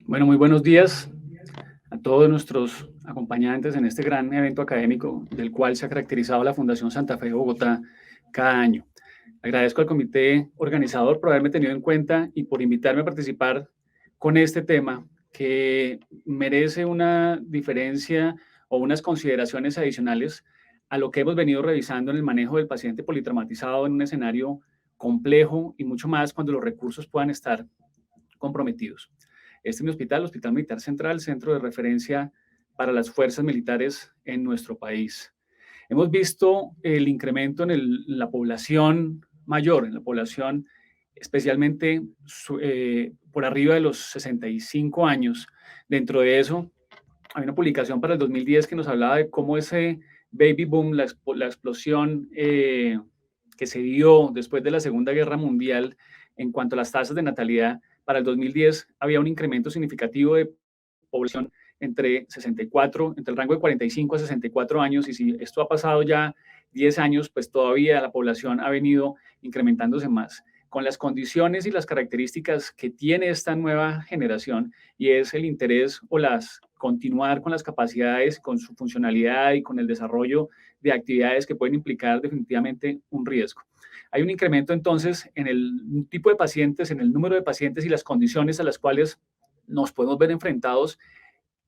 Bueno, muy buenos días a todos nuestros acompañantes en este gran evento académico del cual se ha caracterizado la Fundación Santa Fe de Bogotá cada año. Agradezco al comité organizador por haberme tenido en cuenta y por invitarme a participar con este tema que merece una diferencia o unas consideraciones adicionales a lo que hemos venido revisando en el manejo del paciente politraumatizado en un escenario complejo y mucho más cuando los recursos puedan estar comprometidos. Este es mi hospital, el Hospital Militar Central, centro de referencia para las fuerzas militares en nuestro país. Hemos visto el incremento en la población mayor, en la población especialmente por arriba de los 65 años. Dentro de eso, hay una publicación para el 2010 que nos hablaba de cómo ese baby boom, la explosión que se dio después de la Segunda Guerra Mundial en cuanto a las tasas de natalidad, para el 2010 había un incremento significativo de población entre el rango de 45 a 64 años, y si esto ha pasado ya 10 años, pues todavía la población ha venido incrementándose más, con las condiciones y las características que tiene esta nueva generación, y es el interés o continuar con las capacidades, con su funcionalidad y con el desarrollo de actividades que pueden implicar definitivamente un riesgo. Hay un incremento entonces en el tipo de pacientes, en el número de pacientes y las condiciones a las cuales nos podemos ver enfrentados,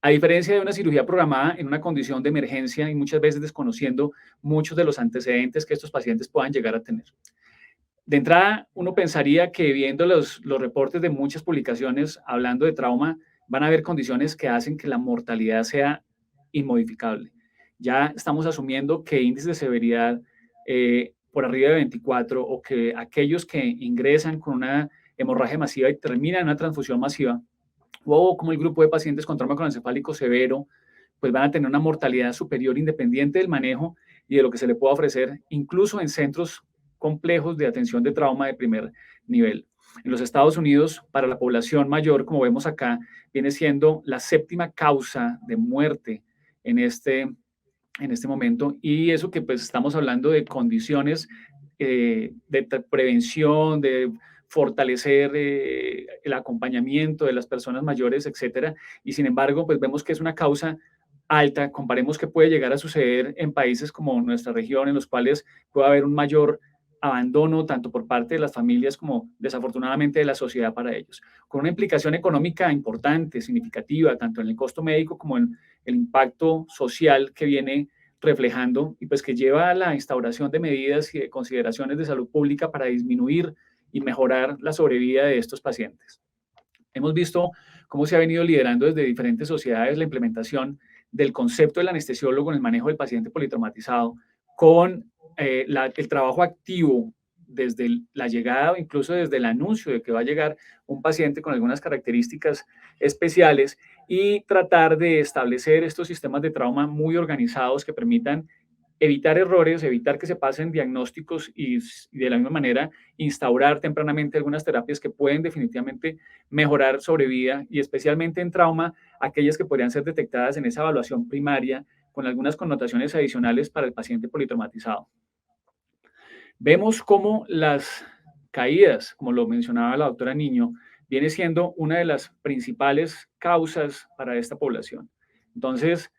a diferencia de una cirugía programada en una condición de emergencia y muchas veces desconociendo muchos de los antecedentes que estos pacientes puedan llegar a tener. De entrada, uno pensaría que viendo los reportes de muchas publicaciones hablando de trauma, van a haber condiciones que hacen que la mortalidad sea inmodificable. Ya estamos asumiendo que índices de severidad por arriba de 24, o que aquellos que ingresan con una hemorragia masiva y terminan en una transfusión masiva, o como el grupo de pacientes con trauma craneoencefálico severo, pues van a tener una mortalidad superior independiente del manejo y de lo que se le pueda ofrecer, incluso en centros complejos de atención de trauma de primer nivel. En los Estados Unidos, para la población mayor, como vemos acá, viene siendo la séptima causa de muerte en este momento, y eso que pues estamos hablando de condiciones de prevención, de fortalecer el acompañamiento de las personas mayores, etcétera, y sin embargo, pues vemos que es una causa alta. Comparemos qué puede llegar a suceder en países como nuestra región, en los cuales puede haber un mayor abandono tanto por parte de las familias como desafortunadamente de la sociedad para ellos, con una implicación económica importante, significativa, tanto en el costo médico como en el impacto social que viene reflejando, y pues que lleva a la instauración de medidas y de consideraciones de salud pública para disminuir y mejorar la sobrevida de estos pacientes. Hemos visto cómo se ha venido liderando desde diferentes sociedades la implementación del concepto del anestesiólogo en el manejo del paciente politraumatizado, con el trabajo activo desde la llegada o incluso desde el anuncio de que va a llegar un paciente con algunas características especiales, y tratar de establecer estos sistemas de trauma muy organizados que permitan evitar errores, evitar que se pasen diagnósticos y de la misma manera instaurar tempranamente algunas terapias que pueden definitivamente mejorar sobrevida, y especialmente en trauma, aquellas que podrían ser detectadas en esa evaluación primaria con algunas connotaciones adicionales para el paciente politraumatizado. Vemos cómo las caídas, como lo mencionaba la doctora Niño, viene siendo una de las principales causas para esta población. Entonces,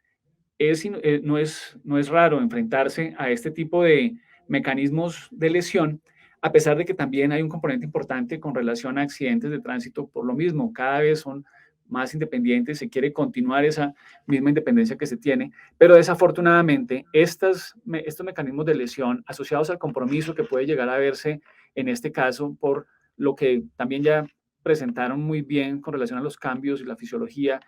no es raro enfrentarse a este tipo de mecanismos de lesión, a pesar de que también hay un componente importante con relación a accidentes de tránsito. Por lo mismo, cada vez son más independientes, se quiere continuar esa misma independencia que se tiene, pero desafortunadamente estos mecanismos de lesión asociados al compromiso que puede llegar a verse en este caso, por lo que también ya presentaron muy bien con relación a los cambios y la fisiología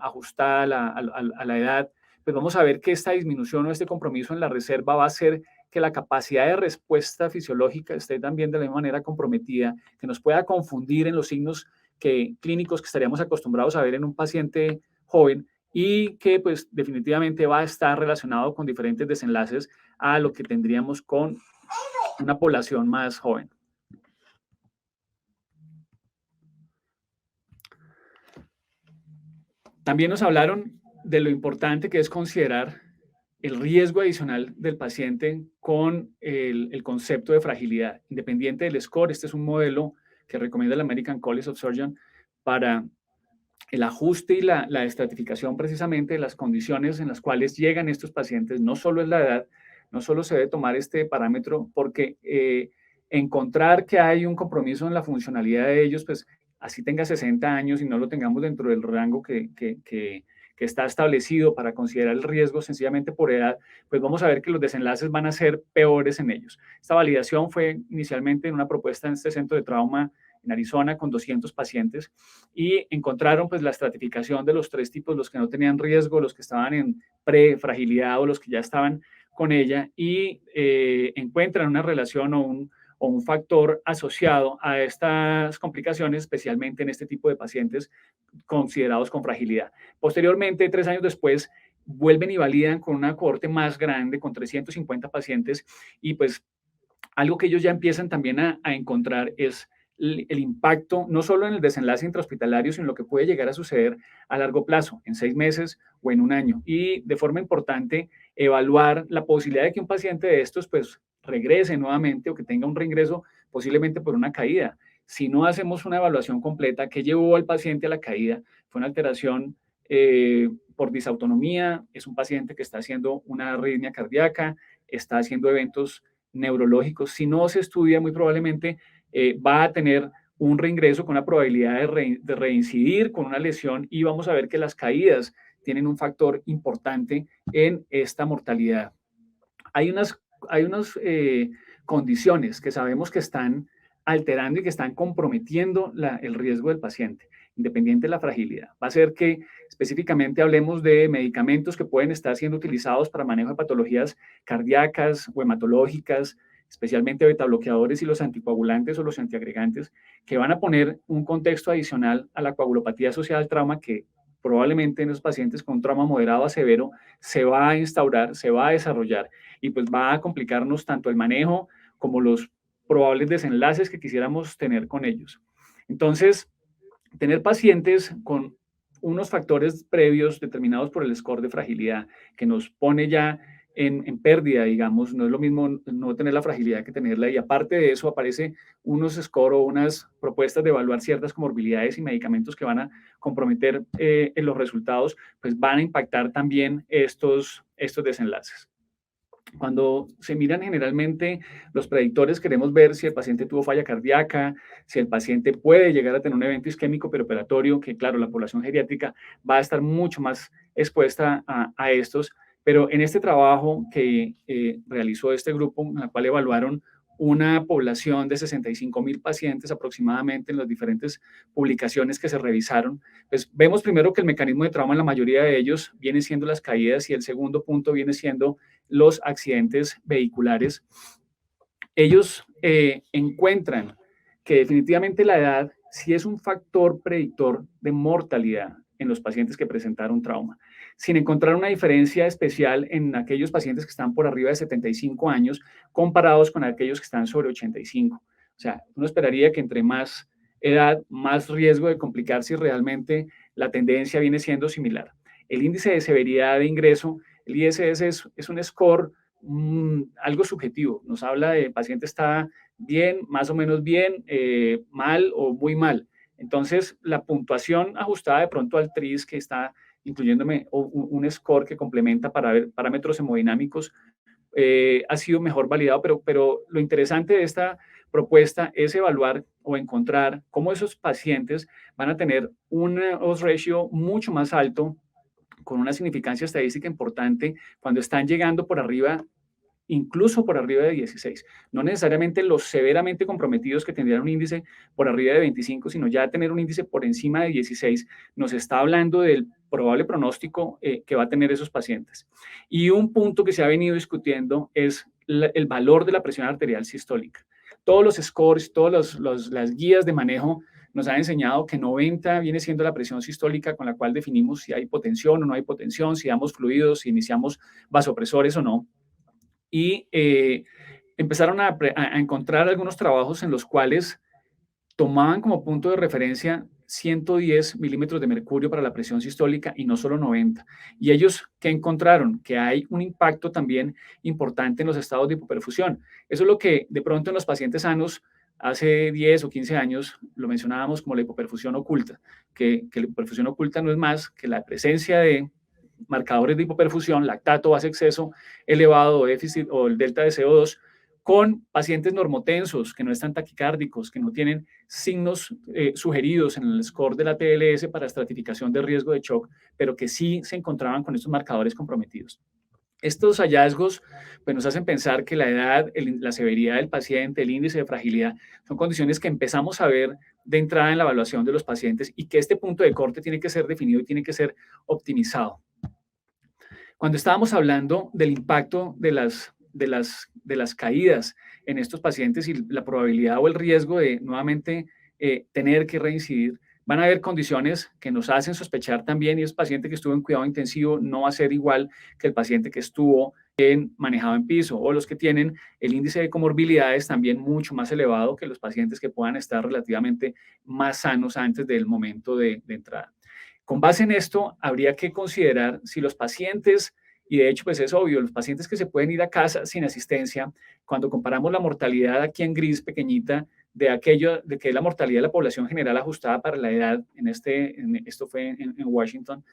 ajustada a la edad, pues vamos a ver que esta disminución o este compromiso en la reserva va a hacer que la capacidad de respuesta fisiológica esté también de la misma manera comprometida, que nos pueda confundir en los signos clínicos que estaríamos acostumbrados a ver en un paciente joven, y que pues definitivamente va a estar relacionado con diferentes desenlaces a lo que tendríamos con una población más joven. También nos hablaron de lo importante que es considerar el riesgo adicional del paciente con el concepto de fragilidad. Independiente del score, este es un modelo que recomienda el American College of Surgeons para el ajuste y la estratificación precisamente de las condiciones en las cuales llegan estos pacientes, no solo es la edad, no solo se debe tomar este parámetro, porque encontrar que hay un compromiso en la funcionalidad de ellos, pues así tenga 60 años y no lo tengamos dentro del rango que está establecido para considerar el riesgo sencillamente por edad, pues vamos a ver que los desenlaces van a ser peores en ellos. Esta validación fue inicialmente en una propuesta en este centro de trauma en Arizona con 200 pacientes y encontraron pues la estratificación de los 3 tipos, los que no tenían riesgo, los que estaban en pre-fragilidad o los que ya estaban con ella y encuentran una relación o un factor asociado a estas complicaciones, especialmente en este tipo de pacientes considerados con fragilidad. Posteriormente, 3 años después, vuelven y validan con una cohorte más grande, con 350 pacientes, y pues algo que ellos ya empiezan también a encontrar es el impacto, no solo en el desenlace intrahospitalario, sino en lo que puede llegar a suceder a largo plazo, en 6 meses o en un año. Y de forma importante, evaluar la posibilidad de que un paciente de estos pues regrese nuevamente o que tenga un reingreso posiblemente por una caída. Si no hacemos una evaluación completa, ¿qué llevó al paciente a la caída? Fue una alteración por disautonomía, es un paciente que está haciendo una arritmia cardíaca, está haciendo eventos neurológicos. Si no se estudia, muy probablemente va a tener un reingreso con la probabilidad de reincidir con una lesión y vamos a ver que las caídas tienen un factor importante en esta mortalidad. Hay unas condiciones que sabemos que están alterando y que están comprometiendo el riesgo del paciente, independiente de la fragilidad. Va a ser que específicamente hablemos de medicamentos que pueden estar siendo utilizados para manejo de patologías cardíacas o hematológicas, especialmente beta bloqueadores y los anticoagulantes o los antiagregantes, que van a poner un contexto adicional a la coagulopatía asociada al trauma que probablemente en los pacientes con un trauma moderado a severo se va a instaurar, se va a desarrollar y pues va a complicarnos tanto el manejo como los probables desenlaces que quisiéramos tener con ellos. Entonces, tener pacientes con unos factores previos determinados por el score de fragilidad que nos pone ya en pérdida, digamos, no es lo mismo no tener la fragilidad que tenerla y aparte de eso aparece unos score o unas propuestas de evaluar ciertas comorbilidades y medicamentos que van a comprometer en los resultados, pues van a impactar también estos desenlaces. Cuando se miran generalmente los predictores, queremos ver si el paciente tuvo falla cardíaca, si el paciente puede llegar a tener un evento isquémico preoperatorio, que claro, la población geriátrica va a estar mucho más expuesta a estos, pero en este trabajo que realizó este grupo, en el cual evaluaron una población de 65,000 pacientes aproximadamente en las diferentes publicaciones que se revisaron, pues vemos primero que el mecanismo de trauma en la mayoría de ellos viene siendo las caídas y el segundo punto viene siendo los accidentes vehiculares. Ellos encuentran que definitivamente la edad sí es un factor predictor de mortalidad en los pacientes que presentaron trauma, sin encontrar una diferencia especial en aquellos pacientes que están por arriba de 75 años comparados con aquellos que están sobre 85. O sea, uno esperaría que entre más edad, más riesgo de complicarse y realmente la tendencia viene siendo similar. El índice de severidad de ingreso, el ISS es un score algo subjetivo, nos habla de el paciente está bien, más o menos bien, mal o muy mal. Entonces, la puntuación ajustada de pronto al TRIS, que está incluyéndome un score que complementa para ver parámetros hemodinámicos, ha sido mejor validado, pero lo interesante de esta propuesta es evaluar o encontrar cómo esos pacientes van a tener un odds ratio mucho más alto con una significancia estadística importante cuando están llegando por arriba, incluso por arriba de 16. No necesariamente los severamente comprometidos que tendrían un índice por arriba de 25, sino ya tener un índice por encima de 16 nos está hablando del probable pronóstico que va a tener esos pacientes. Y un punto que se ha venido discutiendo es el valor de la presión arterial sistólica. Todos los scores, todas las guías de manejo nos han enseñado que 90 viene siendo la presión sistólica con la cual definimos si hay hipotensión o no hay hipotensión, si damos fluidos, si iniciamos vasopresores o no. Y empezaron a encontrar algunos trabajos en los cuales tomaban como punto de referencia 110 milímetros de mercurio para la presión sistólica y no solo 90. Y ellos, ¿qué encontraron? Que hay un impacto también importante en los estados de hipoperfusión. Eso es lo que de pronto en los pacientes sanos Hace 10 o 15 años lo mencionábamos como la hipoperfusión oculta, que la hipoperfusión oculta no es más que la presencia de marcadores de hipoperfusión, lactato, base exceso, elevado, déficit o el delta de CO2, con pacientes normotensos, que no están taquicárdicos, que no tienen signos sugeridos en el score de la TLS para estratificación de riesgo de shock, pero que sí se encontraban con estos marcadores comprometidos. Estos hallazgos pues, nos hacen pensar que la edad, la severidad del paciente, el índice de fragilidad, son condiciones que empezamos a ver de entrada en la evaluación de los pacientes y que este punto de corte tiene que ser definido y tiene que ser optimizado. Cuando estábamos hablando del impacto de las caídas en estos pacientes y la probabilidad o el riesgo de nuevamente tener que reincidir, van a haber condiciones que nos hacen sospechar también, y el paciente que estuvo en cuidado intensivo no va a ser igual que el paciente que estuvo manejado en piso, o los que tienen el índice de comorbilidades también mucho más elevado que los pacientes que puedan estar relativamente más sanos antes del momento de entrada. Con base en esto, habría que considerar si los pacientes, y de hecho pues es obvio, los pacientes que se pueden ir a casa sin asistencia, cuando comparamos la mortalidad aquí en gris pequeñita de que es la mortalidad de la población general ajustada para la edad, esto fue en Washington,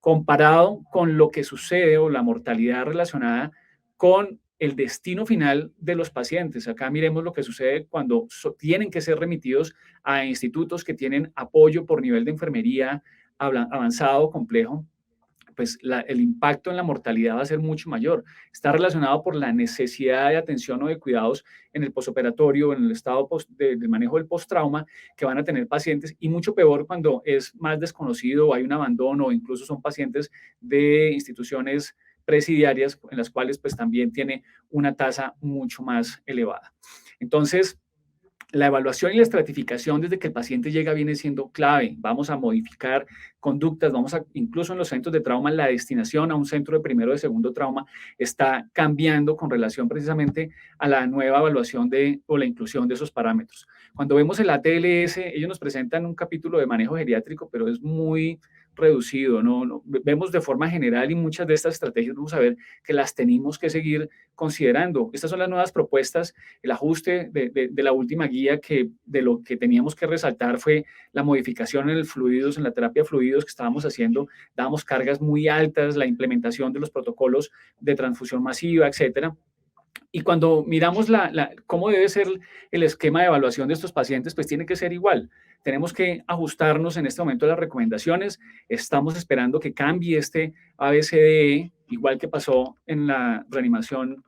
comparado con lo que sucede o la mortalidad relacionada con el destino final de los pacientes. Acá miremos lo que sucede cuando tienen que ser remitidos a institutos que tienen apoyo por nivel de enfermería avanzado, complejo, pues el impacto en la mortalidad va a ser mucho mayor. Está relacionado por la necesidad de atención o de cuidados en el posoperatorio, en el estado del manejo del postrauma que van a tener pacientes, y mucho peor cuando es más desconocido o hay un abandono, o incluso son pacientes de instituciones presidiarias en las cuales pues también tiene una tasa mucho más elevada. Entonces, la evaluación y la estratificación desde que el paciente llega viene siendo clave. Vamos a modificar conductas, incluso en los centros de trauma, la destinación a un centro de primero o de segundo trauma está cambiando con relación precisamente a la nueva evaluación o la inclusión de esos parámetros. Cuando vemos el ATLS, ellos nos presentan un capítulo de manejo geriátrico, pero es muy reducido, ¿no? Vemos de forma general, y muchas de estas estrategias vamos a ver que las tenemos que seguir considerando. Estas son las nuevas propuestas. El ajuste de la última guía, que de lo que teníamos que resaltar fue la modificación en el fluidos, en la terapia de fluidos que estábamos haciendo. Dábamos cargas muy altas, la implementación de los protocolos de transfusión masiva, etcétera. Y cuando miramos cómo debe ser el esquema de evaluación de estos pacientes, pues tiene que ser igual. Tenemos que ajustarnos en este momento a las recomendaciones. Estamos esperando que cambie este ABCDE, igual que pasó en la reanimación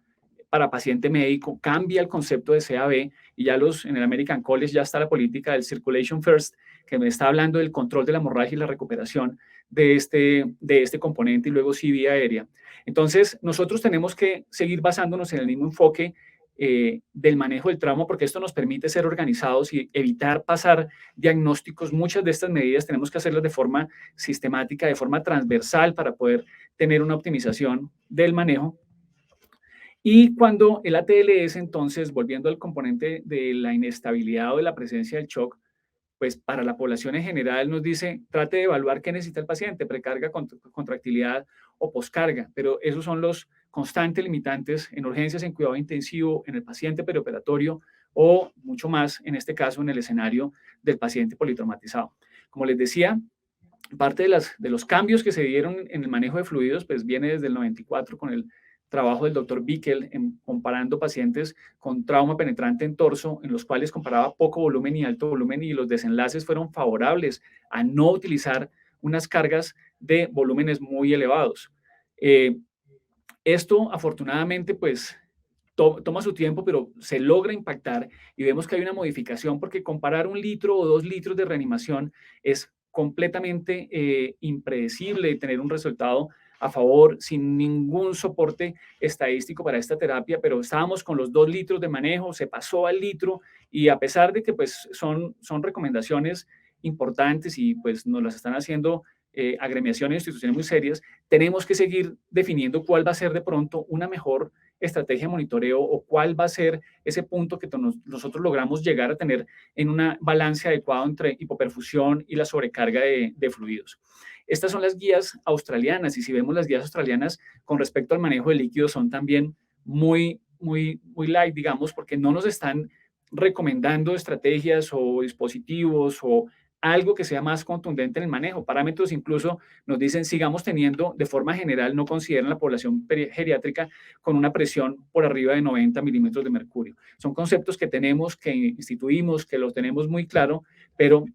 para paciente médico, cambia el concepto de CAB, y ya en el American College ya está la política del Circulation First, que me está hablando del control de la hemorragia y la recuperación de este componente, y luego sí vía aérea. Entonces, nosotros tenemos que seguir basándonos en el mismo enfoque del manejo del trauma, porque esto nos permite ser organizados y evitar pasar diagnósticos. Muchas de estas medidas tenemos que hacerlas de forma sistemática, de forma transversal, para poder tener una optimización del manejo. Y cuando el ATLS, entonces, volviendo al componente de la inestabilidad o de la presencia del shock, pues para la población en general nos dice, trate de evaluar qué necesita el paciente, precarga, contractilidad o poscarga, pero esos son los constantes limitantes en urgencias, en cuidado intensivo, en el paciente perioperatorio, o mucho más, en este caso, en el escenario del paciente politraumatizado. Como les decía, parte de los cambios que se dieron en el manejo de fluidos, pues viene desde el 94 con el trabajo del doctor Bickel, comparando pacientes con trauma penetrante en torso, en los cuales comparaba poco volumen y alto volumen, y los desenlaces fueron favorables a no utilizar unas cargas de volúmenes muy elevados. Esto, afortunadamente, pues toma su tiempo, pero se logra impactar, y vemos que hay una modificación, porque comparar 1 litro o 2 litros de reanimación es completamente impredecible de tener un resultado a favor, sin ningún soporte estadístico para esta terapia, pero estábamos con los 2 litros de manejo, se pasó al litro, y a pesar de que pues son recomendaciones importantes y pues nos las están haciendo agremiaciones e instituciones muy serias, tenemos que seguir definiendo cuál va a ser de pronto una mejor estrategia de monitoreo, o cuál va a ser ese punto que nosotros logramos llegar a tener en un balance adecuado entre hipoperfusión y la sobrecarga de fluidos. Estas son las guías australianas, y si vemos las guías australianas con respecto al manejo de líquidos, son también muy light, digamos, porque no nos están recomendando estrategias o dispositivos o algo que sea más contundente en el manejo. Parámetros incluso nos dicen sigamos teniendo, de forma general, no consideran la población geriátrica con una presión por arriba de 90 milímetros de mercurio. Son conceptos que tenemos, que instituimos, que los tenemos muy claro, pero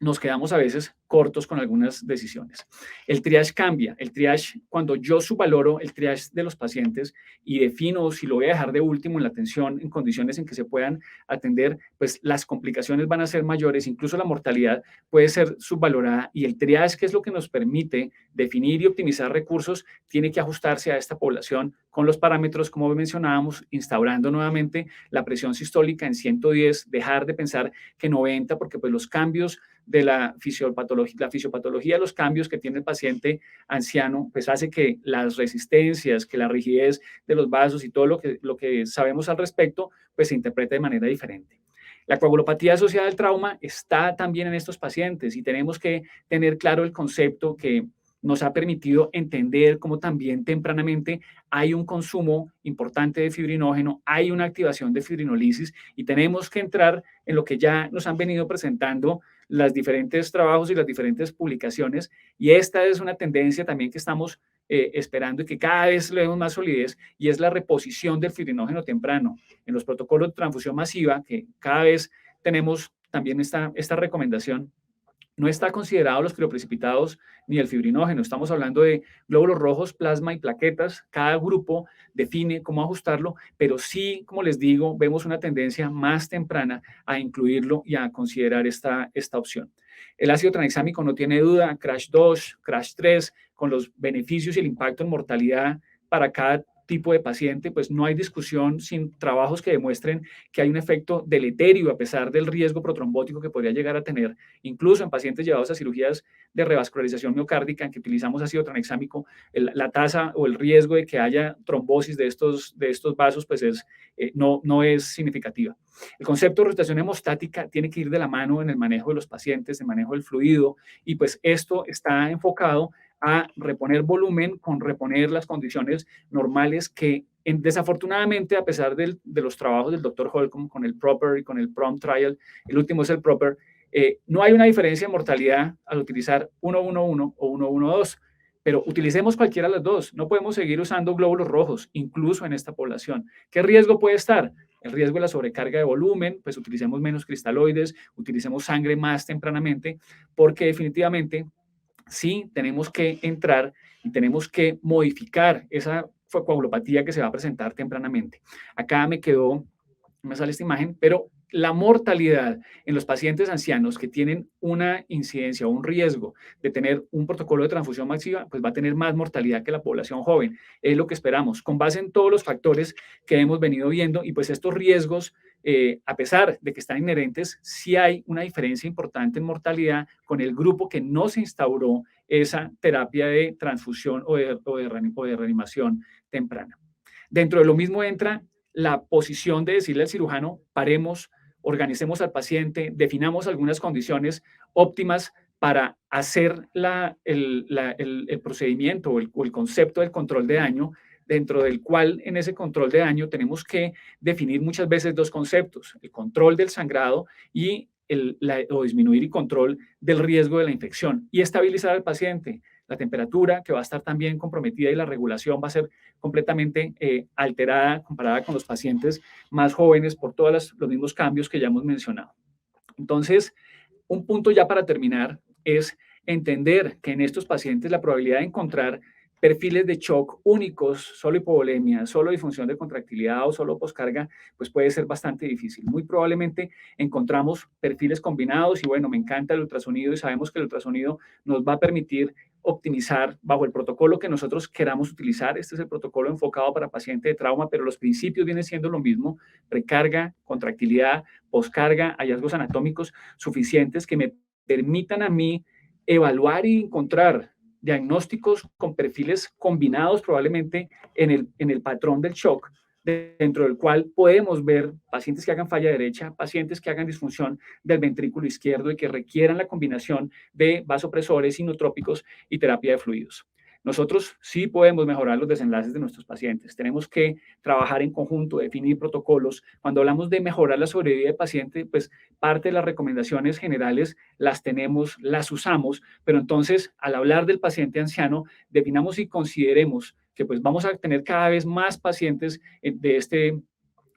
nos quedamos a veces cortos con algunas decisiones. El triage cambia. El triage, cuando yo subvaloro el triage de los pacientes y defino si lo voy a dejar de último en la atención en condiciones en que se puedan atender, pues las complicaciones van a ser mayores, incluso la mortalidad puede ser subvalorada y el triage, que es lo que nos permite definir y optimizar recursos, tiene que ajustarse a esta población con los parámetros, como mencionábamos, instaurando nuevamente la presión sistólica en 110, dejar de pensar que 90, porque pues los cambios de la fisiopatología, los cambios que tiene el paciente anciano, pues hace que las resistencias, que la rigidez de los vasos y todo lo que sabemos al respecto, pues se interprete de manera diferente. La coagulopatía asociada al trauma está también en estos pacientes y tenemos que tener claro el concepto que nos ha permitido entender cómo también tempranamente hay un consumo importante de fibrinógeno, hay una activación de fibrinolisis y tenemos que entrar en lo que ya nos han venido presentando los diferentes trabajos y las diferentes publicaciones y esta es una tendencia también que estamos esperando y que cada vez le demos más solidez y es la reposición del fibrinógeno temprano en los protocolos de transfusión masiva que cada vez tenemos también esta recomendación. No está considerado los crioprecipitados ni el fibrinógeno. Estamos hablando de glóbulos rojos, plasma y plaquetas. Cada grupo define cómo ajustarlo, pero sí, como les digo, vemos una tendencia más temprana a incluirlo y a considerar esta opción. El ácido tranexámico no tiene duda, Crash 2, Crash 3, con los beneficios y el impacto en mortalidad para cada tipo de paciente, pues no hay discusión sin trabajos que demuestren que hay un efecto deleterio a pesar del riesgo protrombótico que podría llegar a tener, incluso en pacientes llevados a cirugías de revascularización miocárdica en que utilizamos ácido tranexámico, la tasa o el riesgo de que haya trombosis de estos vasos pues no es significativa. El concepto de rotación hemostática tiene que ir de la mano en el manejo de los pacientes, en el manejo del fluido, y pues esto está enfocado a reponer volumen con reponer las condiciones normales que desafortunadamente, a pesar de los trabajos del doctor Holcomb con el PROPER y con el PROMPT Trial, el último es el PROPER, no hay una diferencia en mortalidad al utilizar 111 o 112, pero utilicemos cualquiera de las dos. No podemos seguir usando glóbulos rojos, incluso en esta población. ¿Qué riesgo puede estar? El riesgo de la sobrecarga de volumen, pues utilicemos menos cristaloides, utilicemos sangre más tempranamente, porque definitivamente sí tenemos que entrar y tenemos que modificar esa coagulopatía que se va a presentar tempranamente. Acá me sale esta imagen, pero la mortalidad en los pacientes ancianos que tienen una incidencia o un riesgo de tener un protocolo de transfusión masiva, pues va a tener más mortalidad que la población joven. Es lo que esperamos, con base en todos los factores que hemos venido viendo y pues estos riesgos, a pesar de que están inherentes, sí hay una diferencia importante en mortalidad con el grupo que no se instauró esa terapia de transfusión o de reanimación temprana. Dentro de lo mismo entra la posición de decirle al cirujano, paremos, organicemos al paciente, definamos algunas condiciones óptimas para hacer el procedimiento o el concepto del control de daño, dentro del cual en ese control de daño tenemos que definir muchas veces dos conceptos, el control del sangrado y o disminuir y control del riesgo de la infección y estabilizar al paciente. La temperatura que va a estar también comprometida y la regulación va a ser completamente alterada comparada con los pacientes más jóvenes por todos los mismos cambios que ya hemos mencionado. Entonces, un punto ya para terminar es entender que en estos pacientes la probabilidad de encontrar perfiles de shock únicos, solo hipovolemia, solo disfunción de contractilidad o solo poscarga, pues puede ser bastante difícil. Muy probablemente encontramos perfiles combinados y bueno, me encanta el ultrasonido y sabemos que el ultrasonido nos va a permitir optimizar bajo el protocolo que nosotros queramos utilizar. Este es el protocolo enfocado para paciente de trauma, pero los principios vienen siendo lo mismo, precarga, contractilidad, poscarga, hallazgos anatómicos suficientes que me permitan a mí evaluar y encontrar diagnósticos con perfiles combinados probablemente en el patrón del shock, dentro del cual podemos ver pacientes que hagan falla derecha, pacientes que hagan disfunción del ventrículo izquierdo y que requieran la combinación de vasopresores, inotrópicos y terapia de fluidos. Nosotros sí podemos mejorar los desenlaces de nuestros pacientes. Tenemos que trabajar en conjunto, definir protocolos. Cuando hablamos de mejorar la sobrevida del paciente, pues parte de las recomendaciones generales las tenemos, las usamos, pero entonces al hablar del paciente anciano, definamos y consideremos que pues vamos a tener cada vez más pacientes de este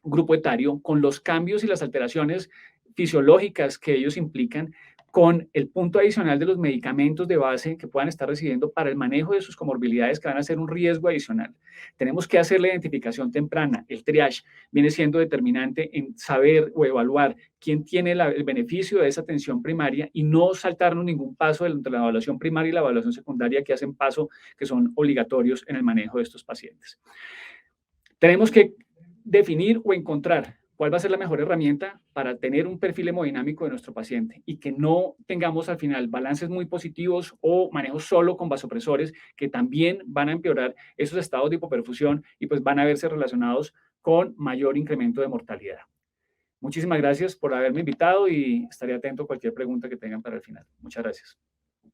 grupo etario con los cambios y las alteraciones fisiológicas que ellos implican, con el punto adicional de los medicamentos de base que puedan estar recibiendo para el manejo de sus comorbilidades que van a ser un riesgo adicional. Tenemos que hacer la identificación temprana. El triage viene siendo determinante en saber o evaluar quién tiene el beneficio de esa atención primaria y no saltarnos ningún paso entre la evaluación primaria y la evaluación secundaria que hacen paso, que son obligatorios en el manejo de estos pacientes. Tenemos que definir o encontrar cuál va a ser la mejor herramienta para tener un perfil hemodinámico de nuestro paciente y que no tengamos al final balances muy positivos o manejos solo con vasopresores que también van a empeorar esos estados de hipoperfusión y pues van a verse relacionados con mayor incremento de mortalidad. Muchísimas gracias por haberme invitado y estaré atento a cualquier pregunta que tengan para el final. Muchas gracias.